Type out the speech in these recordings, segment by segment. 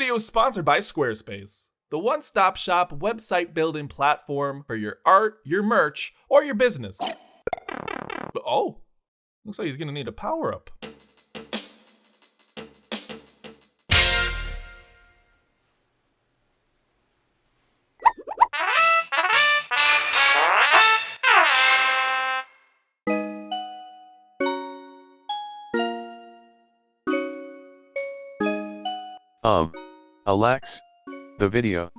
video is sponsored by Squarespace, the one-stop shop website building platform for your art, your merch, or your business. Oh, looks like he's gonna need a power-up. Alax, the video.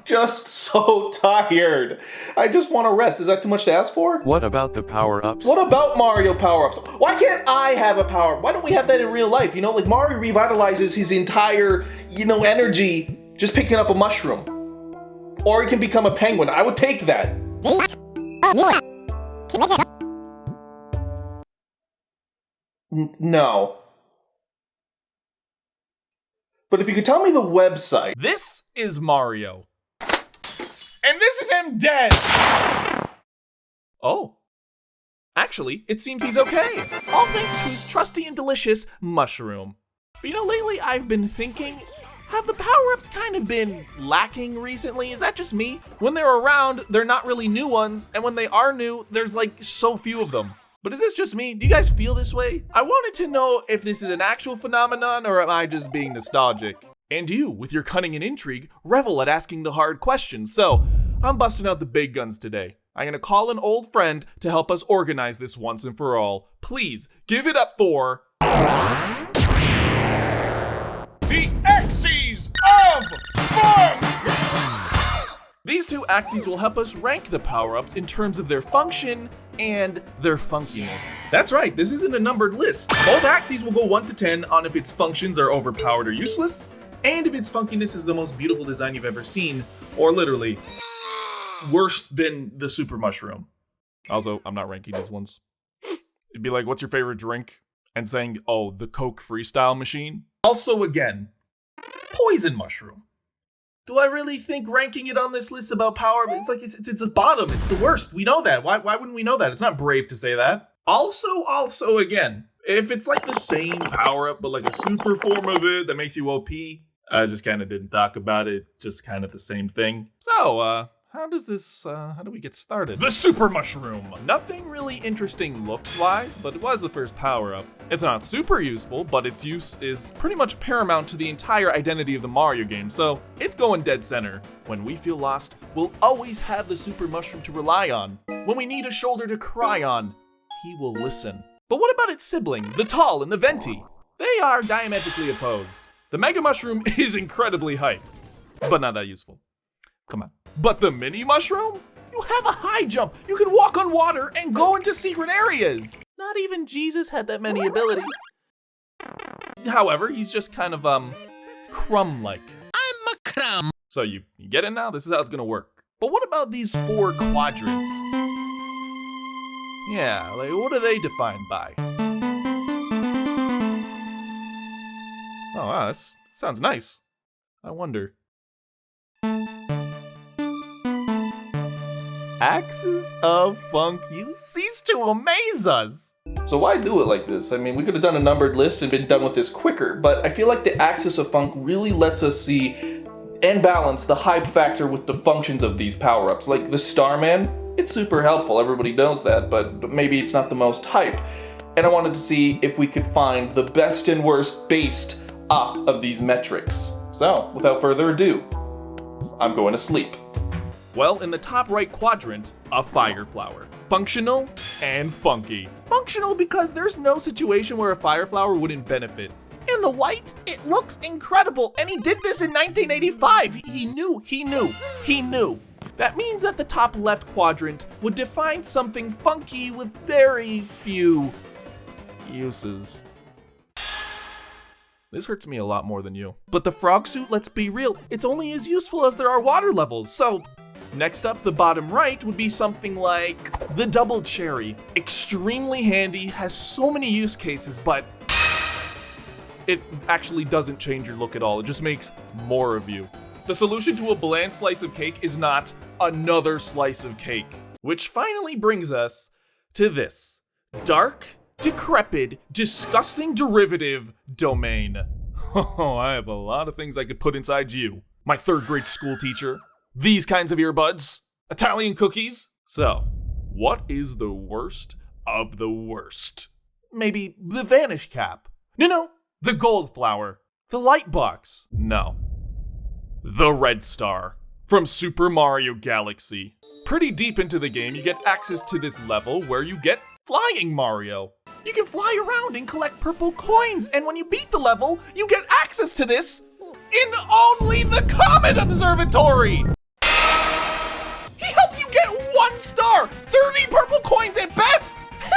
Just so tired. I just want to rest. Is that too much to ask for? What about the power-ups? What about Mario power-ups? Why can't I have a power? Why don't we have that in real life? You know, like Mario revitalizes his entire, energy just picking up a mushroom. Or he can become a penguin. I would take that. No. But if you could tell me the website. This is Mario. And this is him dead! Oh. Actually, it seems he's okay. All thanks to his trusty and delicious mushroom. But lately I've been thinking, have the power-ups kind of been lacking recently? Is that just me? When they're around, they're not really new ones, and when they are new, there's like so few of them. But is this just me? Do you guys feel this way? I wanted to know if this is an actual phenomenon or am I just being nostalgic? And you, with your cunning and intrigue, revel at asking the hard questions. So, I'm busting out the big guns today. I'm gonna call an old friend to help us organize this once and for all. Please, give it up for... the Axes of Funk! These two axes will help us rank the power-ups in terms of their function and their funkiness. That's right, this isn't a numbered list. Both axes will go 1 to 10 on if its functions are overpowered or useless, and if its funkiness is the most beautiful design you've ever seen, or literally, worse than the super mushroom. Also, I'm not ranking these ones. It'd be like, what's your favorite drink? And saying, oh, the Coke Freestyle machine. Also again, poison mushroom. Do I really think ranking it on this list about power? It's like, it's the bottom, it's the worst. We know that. Why wouldn't we know that? It's not brave to say that. Also again, if it's like the same power up, but like a super form of it that makes you OP, I just kind of didn't talk about it. Just kind of the same thing. So, how do we get started? The super mushroom. Nothing really interesting looks-wise, but it was the first power-up. It's not super useful, but its use is pretty much paramount to the entire identity of the Mario game, so it's going dead center. When we feel lost, we'll always have the super mushroom to rely on. When we need a shoulder to cry on, he will listen. But what about its siblings, the tall and the venti? They are diametrically opposed. The mega mushroom is incredibly hype, but not that useful. Come on. But the mini mushroom? You have a high jump. You can walk on water and go into secret areas. Not even Jesus had that many abilities. However, he's just kind of, crumb-like. I'm a crumb. So you get it now? This is how it's gonna work. But what about these 4 quadrants? Yeah, like what are they defined by? Oh wow, that sounds nice. I wonder. Axes of Funk, you cease to amaze us! So why do it like this? I mean, we could have done a numbered list and been done with this quicker, but I feel like the Axis of Funk really lets us see and balance the hype factor with the functions of these power-ups. Like the Starman, it's super helpful, everybody knows that, but maybe it's not the most hype. And I wanted to see if we could find the best and worst based off of these metrics. So, without further ado, I'm going to sleep. Well, in the top right quadrant, a fire flower. Functional and funky. Functional because there's no situation where a fire flower wouldn't benefit. In the white, it looks incredible, and he did this in 1985. He knew. That means that the top left quadrant would define something funky with very few uses. This hurts me a lot more than you. But the frog suit, let's be real, it's only as useful as there are water levels, so... Next up, the bottom right would be something like the double cherry. Extremely handy, has so many use cases, but it actually doesn't change your look at all. It just makes more of you. The solution to a bland slice of cake is not another slice of cake. Which finally brings us to this. Dark, decrepit, disgusting derivative domain. Oh, I have a lot of things I could put inside you. My third grade school teacher, these kinds of earbuds, Italian cookies. So, what is the worst of the worst? Maybe the vanish cap. No, the gold flower. The light box. No. The red star from Super Mario Galaxy. Pretty deep into the game, you get access to this level where you get Flying Mario. You can fly around and collect purple coins, and when you beat the level, you get access to this in only the Comet Observatory! He helps you get 1 star, 30 purple coins at best!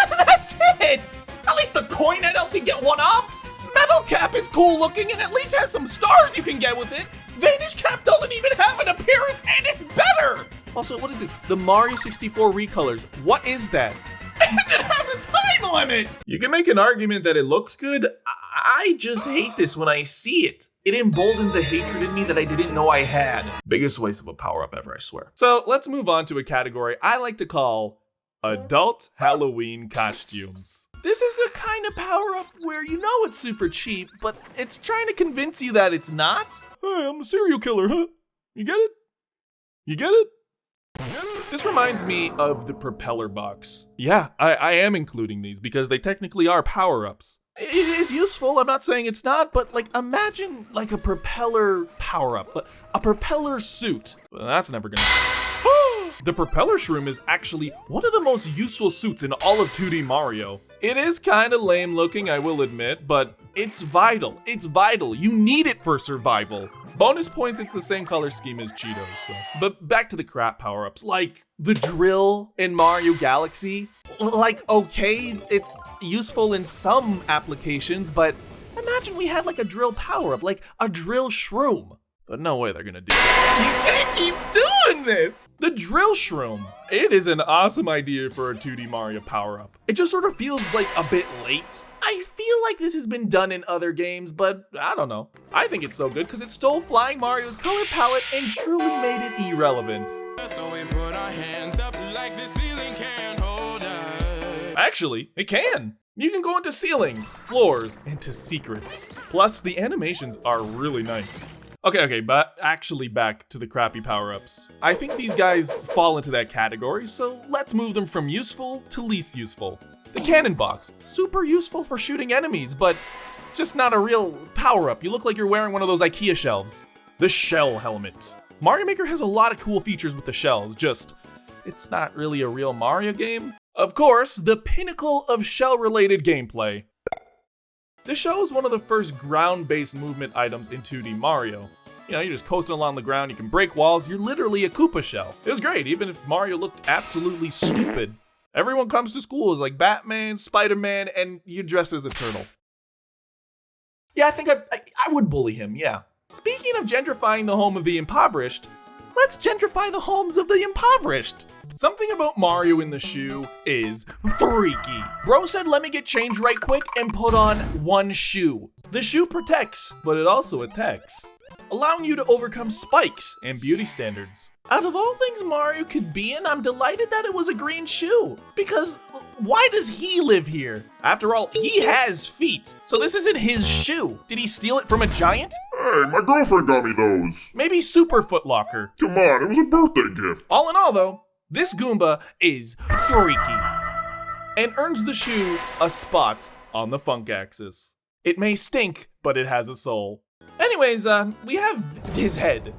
That's it! At least the coin head helps you get 1-ups! Metal Cap is cool looking and at least has some stars you can get with it! Vanish Cap doesn't even have an appearance and it's better! Also, what is this? The Mario 64 recolors. What is that? And it has a time limit! You can make an argument that it looks good. I just hate this when I see it. It emboldens a hatred in me that I didn't know I had. Biggest waste of a power-up ever, I swear. So let's move on to a category I like to call Adult Halloween Costumes. This is the kind of power-up where you know it's super cheap, but it's trying to convince you that it's not. Hey, I'm a serial killer, huh? You get it? You get it? This reminds me of the propeller box. Yeah, I am including these because they technically are power-ups. It is useful, I'm not saying it's not, but like imagine like a propeller power-up, a propeller suit. Well, that's never gonna The propeller shroom is actually one of the most useful suits in all of 2D Mario. It is kind of lame looking, I will admit, but it's vital. It's vital. You need it for survival. Bonus points, it's the same color scheme as Cheetos. So. But back to the crap power-ups, like the drill in Mario Galaxy. Like, okay, it's useful in some applications, but imagine we had like a drill power-up, like a drill shroom. But no way they're gonna do that. You can't keep doing this! The drill shroom. It is an awesome idea for a 2D Mario power-up. It just sort of feels like a bit late. I feel like this has been done in other games, but I don't know. I think it's so good because it stole Flying Mario's color palette and truly made it irrelevant. So we put our hands up like the ceiling can't hold us. Actually, it can. You can go into ceilings, floors, into secrets. Plus, the animations are really nice. Okay, but actually back to the crappy power-ups. I think these guys fall into that category, so let's move them from useful to least useful. The cannon box, super useful for shooting enemies, but it's just not a real power-up. You look like you're wearing one of those IKEA shelves. The shell helmet. Mario Maker has a lot of cool features with the shells, just it's not really a real Mario game. Of course, the pinnacle of shell-related gameplay. This shell is one of the first ground-based movement items in 2D Mario. You know, you're just coasting along the ground, you can break walls, you're literally a Koopa shell. It was great, even if Mario looked absolutely stupid. Everyone comes to school as like Batman, Spider-Man, and you dress as a turtle. Yeah, I think I would bully him, yeah. Speaking of gentrifying the home of the impoverished, let's gentrify the homes of the impoverished. Something about Mario in the shoe is freaky. Bro said let me get changed right quick and put on one shoe. The shoe protects, but it also attacks, allowing you to overcome spikes and beauty standards. Out of all things Mario could be in, I'm delighted that it was a green shoe. Because why does he live here? After all, he has feet. So this isn't his shoe. Did he steal it from a giant? Hey, my girlfriend got me those. Maybe Super Footlocker. Come on, it was a birthday gift. All in all though, this Goomba is freaky and earns the shoe a spot on the funk axis. It may stink, but it has a soul. Anyways, we have his head.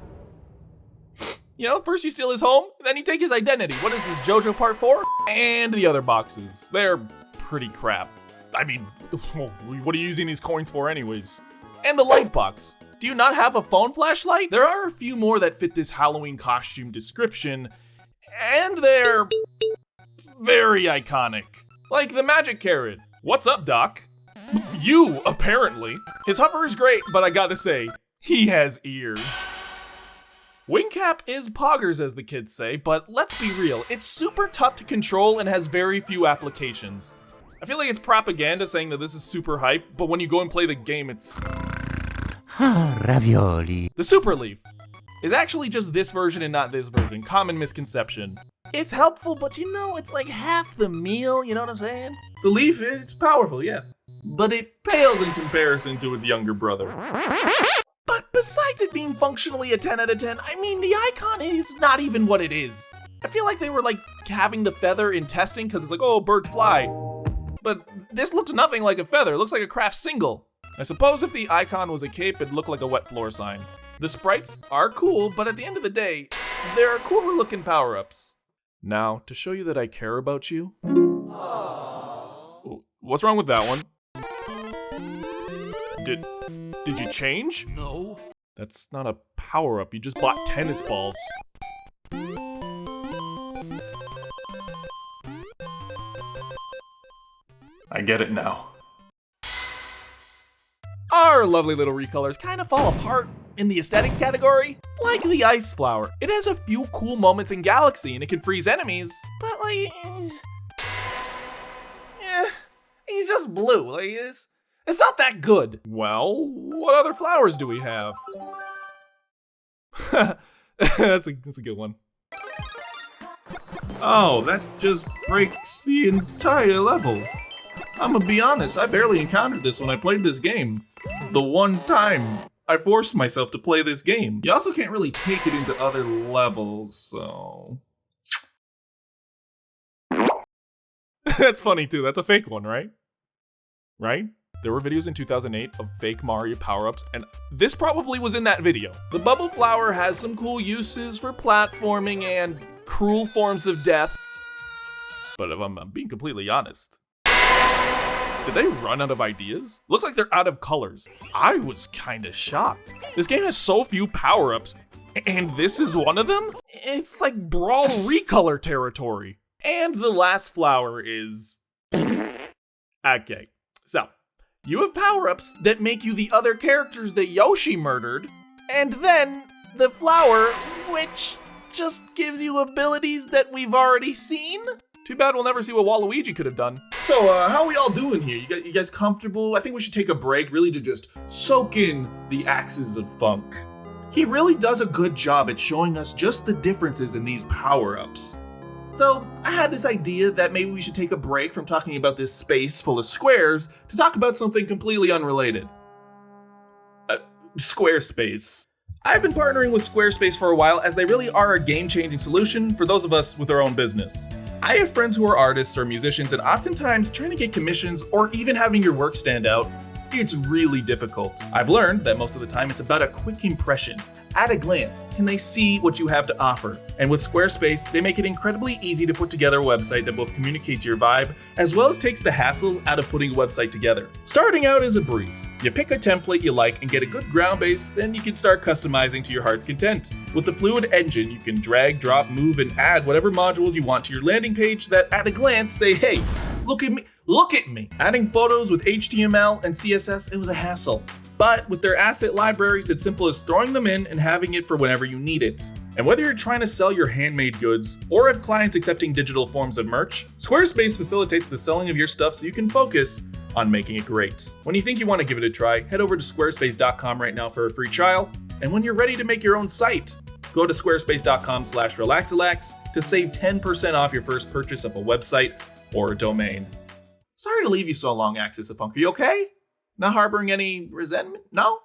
You know, first you steal his home, then you take his identity. What is this, JoJo Part 4? And the other boxes. They're pretty crap. I mean, what are you using these coins for anyways? And the light box. Do you not have a phone flashlight? There are a few more that fit this Halloween costume description, and they're very iconic. Like the magic carrot. What's up, Doc? You, apparently. His hover is great, but I gotta say, he has ears. Wing cap is poggers, as the kids say, but let's be real, it's super tough to control and has very few applications. I feel like it's propaganda saying that this is super hype, but when you go and play the game, it's... ravioli. The Super Leaf is actually just this version and not this version. Common misconception. It's helpful, but you know, it's like half the meal, you know what I'm saying? The leaf, it's powerful, yeah. but it pales in comparison to its younger brother. But besides it being functionally a 10 out of 10, I mean, the icon is not even what it is. I feel like they were like having the feather in testing because it's like, oh, birds fly. But this looks nothing like a feather, it looks like a craft single. I suppose if the icon was a cape, it'd look like a wet floor sign. The sprites are cool, but at the end of the day, they're cooler looking power-ups. Now, to show you that I care about you. What's wrong with that one? Did you change? No. That's not a power-up, you just bought tennis balls. I get it now. Our lovely little recolors kind of fall apart in the aesthetics category. Like the ice flower, it has a few cool moments in Galaxy and it can freeze enemies, but like, he's just blue. Like, it's not that good. Well, what other flowers do we have? That's a good one. Oh, that just breaks the entire level. I'm gonna be honest, I barely encountered this when I played this game. The one time I forced myself to play this game. You also can't really take it into other levels, so... That's funny too, that's a fake one, right? Right? There were videos in 2008 of fake Mario power-ups, and this probably was in that video. The bubble flower has some cool uses for platforming and cruel forms of death. But if I'm being completely honest, did they run out of ideas? Looks like they're out of colors. I was kinda shocked. This game has so few power-ups, and this is one of them? It's like Brawl recolor territory. And the last flower is... Okay, so, you have power-ups that make you the other characters that Yoshi murdered, and then the flower, which just gives you abilities that we've already seen? Too bad we'll never see what Waluigi could have done. So, how are we all doing here? You guys comfortable? I think we should take a break, really, to just soak in the axes of funk. He really does a good job at showing us just the differences in these power-ups. So, I had this idea that maybe we should take a break from talking about this space full of squares to talk about something completely unrelated. Squarespace. I've been partnering with Squarespace for a while as they really are a game-changing solution for those of us with our own business. I have friends who are artists or musicians, and oftentimes trying to get commissions or even having your work stand out, it's really difficult. I've learned that most of the time it's about a quick impression. At a glance, can they see what you have to offer? And with Squarespace, they make it incredibly easy to put together a website that both communicates your vibe, as well as takes the hassle out of putting a website together. Starting out is a breeze. You pick a template you like and get a good ground base, then you can start customizing to your heart's content. With the Fluid engine, you can drag, drop, move, and add whatever modules you want to your landing page that at a glance say, hey, look at me. Look at me! Adding photos with HTML and CSS, it was a hassle. But with their asset libraries, it's simple as throwing them in and having it for whenever you need it. And whether you're trying to sell your handmade goods or have clients accepting digital forms of merch, Squarespace facilitates the selling of your stuff so you can focus on making it great. When you think you want to give it a try, head over to squarespace.com right now for a free trial. And when you're ready to make your own site, go to squarespace.com/RelaxAlax to save 10% off your first purchase of a website or a domain. Sorry to leave you so long, Axis of Funk. Are you okay? Not harboring any resentment? No?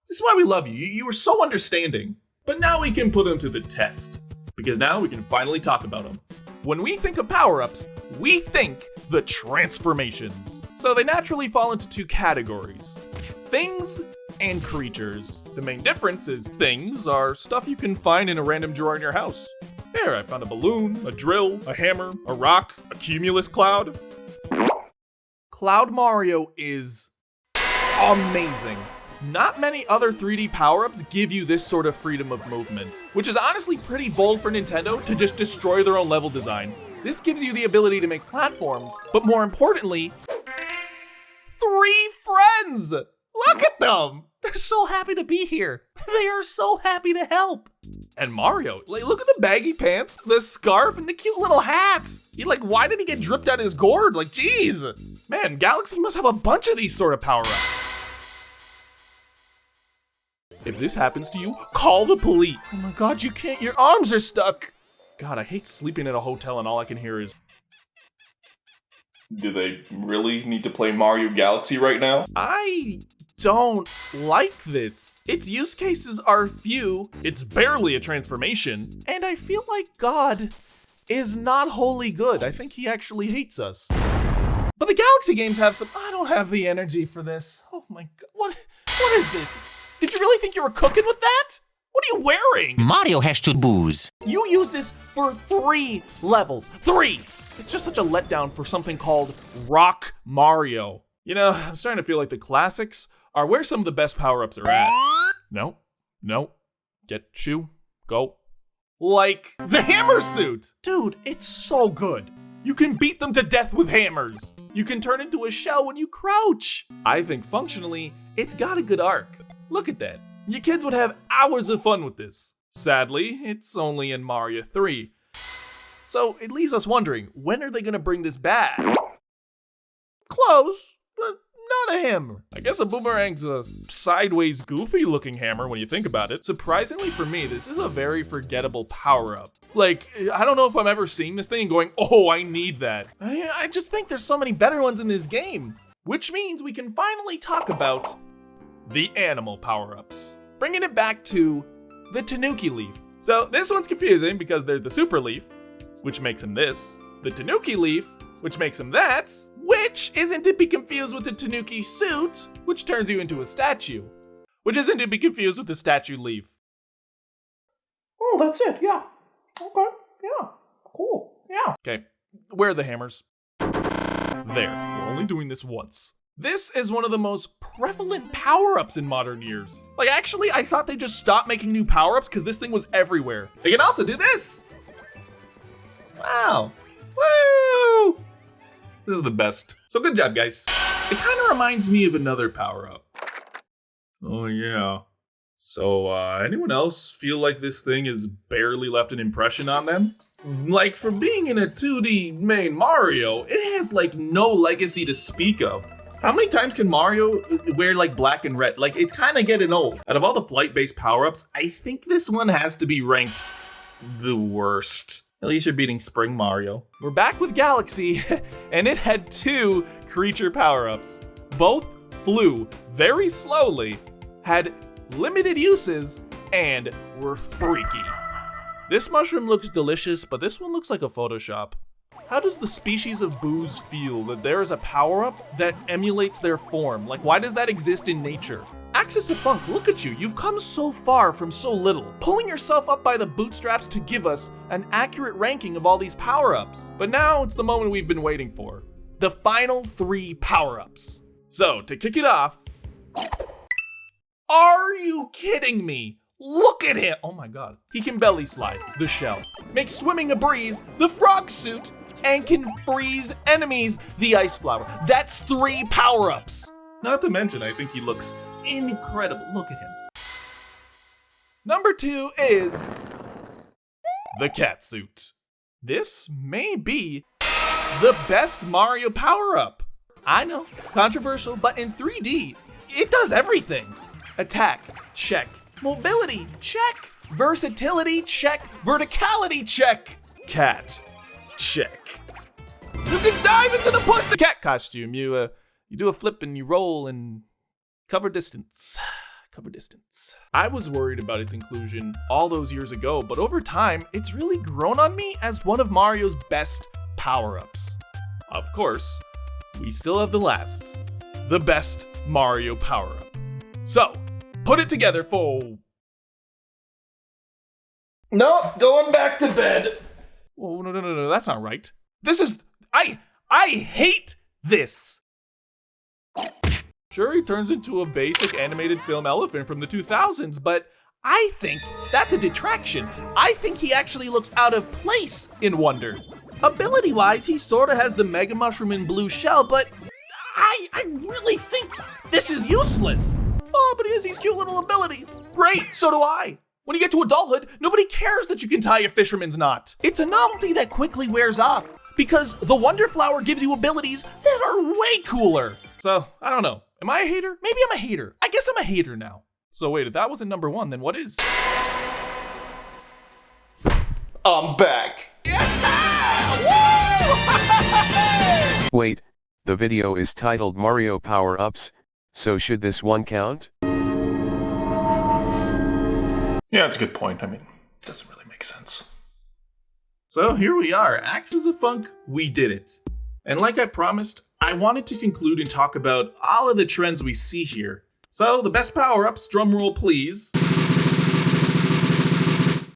This is why we love you. You were so understanding. But now we can put them to the test. Because now we can finally talk about them. When we think of power-ups, we think the transformations. So they naturally fall into two categories. Things and creatures. The main difference is things are stuff you can find in a random drawer in your house. There, I found a balloon, a drill, a hammer, a rock, a cumulus cloud. Cloud Mario is amazing. Not many other 3D power-ups give you this sort of freedom of movement, which is honestly pretty bold for Nintendo to just destroy their own level design. This gives you the ability to make platforms, but more importantly, 3 friends! Look at them! They're so happy to be here. They are so happy to help. And Mario, like, look at the baggy pants, the scarf, and the cute little hat. Why did he get dripped out his gourd? Like, jeez. Man, Galaxy must have a bunch of these sort of power-ups. If this happens to you, call the police. Oh my god, you can't, your arms are stuck. God, I hate sleeping in a hotel and all I can hear is... Do they really need to play Mario Galaxy right now? I don't like this. Its use cases are few, it's barely a transformation, and I feel like God is not wholly good. I think he actually hates us. But the Galaxy games have some. I don't have the energy for this. Oh my god. What is this? Did you really think you were cooking with that? What are you wearing? Mario has to booze. You use this for 3 levels. 3! It's just such a letdown for something called Rock Mario. You know, I'm starting to feel like the classics are where some of the best power-ups are at. No. Get shoe. Go. Like the hammer suit. Dude, it's so good. You can beat them to death with hammers. You can turn into a shell when you crouch. I think functionally, it's got a good arc. Look at that. You kids would have hours of fun with this. Sadly, it's only in Mario 3. So it leaves us wondering, when are they gonna bring this back? Close, but not a hammer. I guess a boomerang's a sideways goofy looking hammer when you think about it. Surprisingly for me, this is a very forgettable power-up. Like, I don't know if I'm ever seeing this thing and going, oh, I need that. I just think there's so many better ones in this game. Which means we can finally talk about the animal power-ups. Bringing it back to the Tanuki leaf. So this one's confusing because there's the super leaf, which makes him this. The Tanuki leaf, which makes him that, which isn't to be confused with the Tanuki suit, which turns you into a statue, which isn't to be confused with the statue leaf. Oh, that's it, yeah. Okay, yeah, cool, yeah. Okay, where are the hammers? There, we're only doing this once. This is one of the most prevalent power-ups in modern years. Like, actually, I thought they just stopped making new power-ups because this thing was everywhere. They can also do this. Wow. Woo! This is the best. So good job, guys. It kind of reminds me of another power-up. Oh, yeah. So, anyone else feel like this thing has barely left an impression on them? Like, for being in a 2D main Mario, it has, like, no legacy to speak of. How many times can Mario wear, like, black and red? Like, it's kind of getting old. Out of all the flight-based power-ups, I think this one has to be ranked the worst. At least you're beating Spring Mario. We're back with Galaxy, and it had 2 creature power-ups. Both flew very slowly, had limited uses, and were freaky. This mushroom looks delicious, but this one looks like a Photoshop. How does the species of booze feel that there is a power-up that emulates their form? Like, why does that exist in nature? Axis of Funk, look at you. You've come so far from so little, pulling yourself up by the bootstraps to give us an accurate ranking of all these power-ups. But now it's the moment we've been waiting for. The final 3 power-ups. So, to kick it off, are you kidding me? Look at him! Oh my god. He can belly slide, the shell, make swimming a breeze, the frog suit, and can freeze enemies, the ice flower. That's 3 power-ups. Not to mention, I think he looks incredible. Look at him. Number 2 is the cat suit. This may be the best Mario power-up. I know, controversial, but in 3D, it does everything. Attack, check. Mobility, check. Versatility, check. Verticality, check. Cat, check. You can dive into the pussy cat costume. You do a flip and you roll and cover distance. Cover distance. I was worried about its inclusion all those years ago, but over time, it's really grown on me as one of Mario's best power-ups. Of course, we still have the best Mario power-up. So, put it together for... No, going back to bed. Oh, no, that's not right. This is... I hate this! Sure, he turns into a basic animated film elephant from the 2000s, but I think that's a detraction. I think he actually looks out of place in Wonder. Ability-wise, he sorta has the Mega Mushroom and blue shell, but I really think this is useless. Oh, but he has these cute little abilities. Great, so do I. When you get to adulthood, nobody cares that you can tie a fisherman's knot. It's a novelty that quickly wears off because the Wonder Flower gives you abilities that are way cooler. So, I don't know. Am I a hater? Maybe I'm a hater. I guess I'm a hater now. So wait, if that wasn't number 1, then what is? I'm back. Yeah! Woo! Wait, the video is titled Mario Power-Ups, so should this one count? Yeah, that's a good point. I mean, it doesn't really make sense. So here we are, Axes of Funk, we did it. And like I promised, I wanted to conclude and talk about all of the trends we see here. So the best power-ups, drumroll please.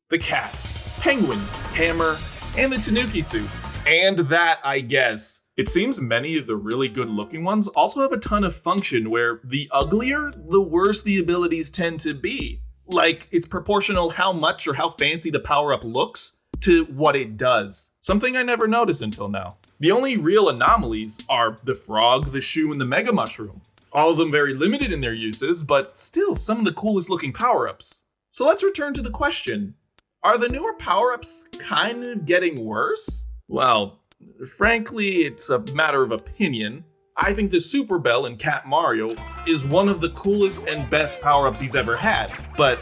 The cat, penguin, hammer, and the tanuki suits. And that, I guess. It seems many of the really good looking ones also have a ton of function where the uglier, the worse the abilities tend to be. Like, it's proportional how much or how fancy the power-up looks to what it does. Something I never noticed until now. The only real anomalies are the frog, the shoe, and the mega mushroom. All of them very limited in their uses, but still some of the coolest looking power-ups. So let's return to the question. Are the newer power-ups kind of getting worse? Well, frankly, it's a matter of opinion. I think the Super Bell in Cat Mario is one of the coolest and best power-ups he's ever had, but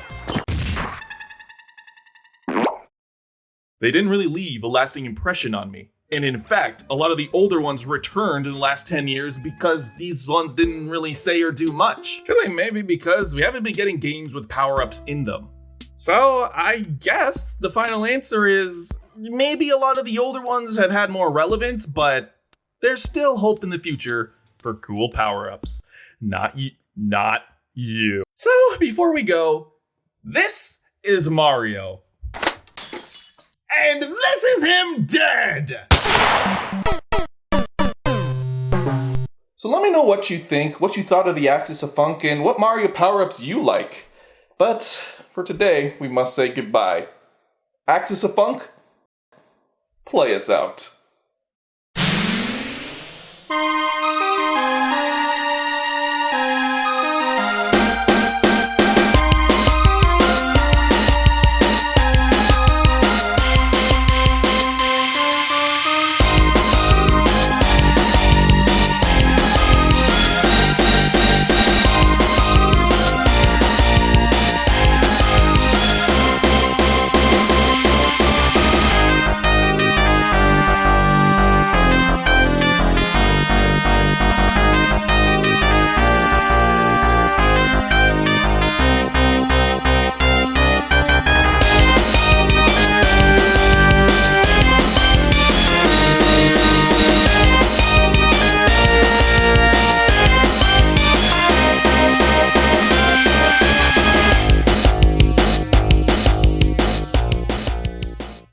they didn't really leave a lasting impression on me. And in fact, a lot of the older ones returned in the last 10 years because these ones didn't really say or do much. Feel like maybe because we haven't been getting games with power-ups in them. So I guess the final answer is maybe a lot of the older ones have had more relevance, but there's still hope in the future for cool power-ups. Not you. So before we go, this is Mario. And this is him dead! So let me know what you think, what you thought of the Axis of Funk, and what Mario power-ups you like. But for today, we must say goodbye. Axis of Funk, play us out.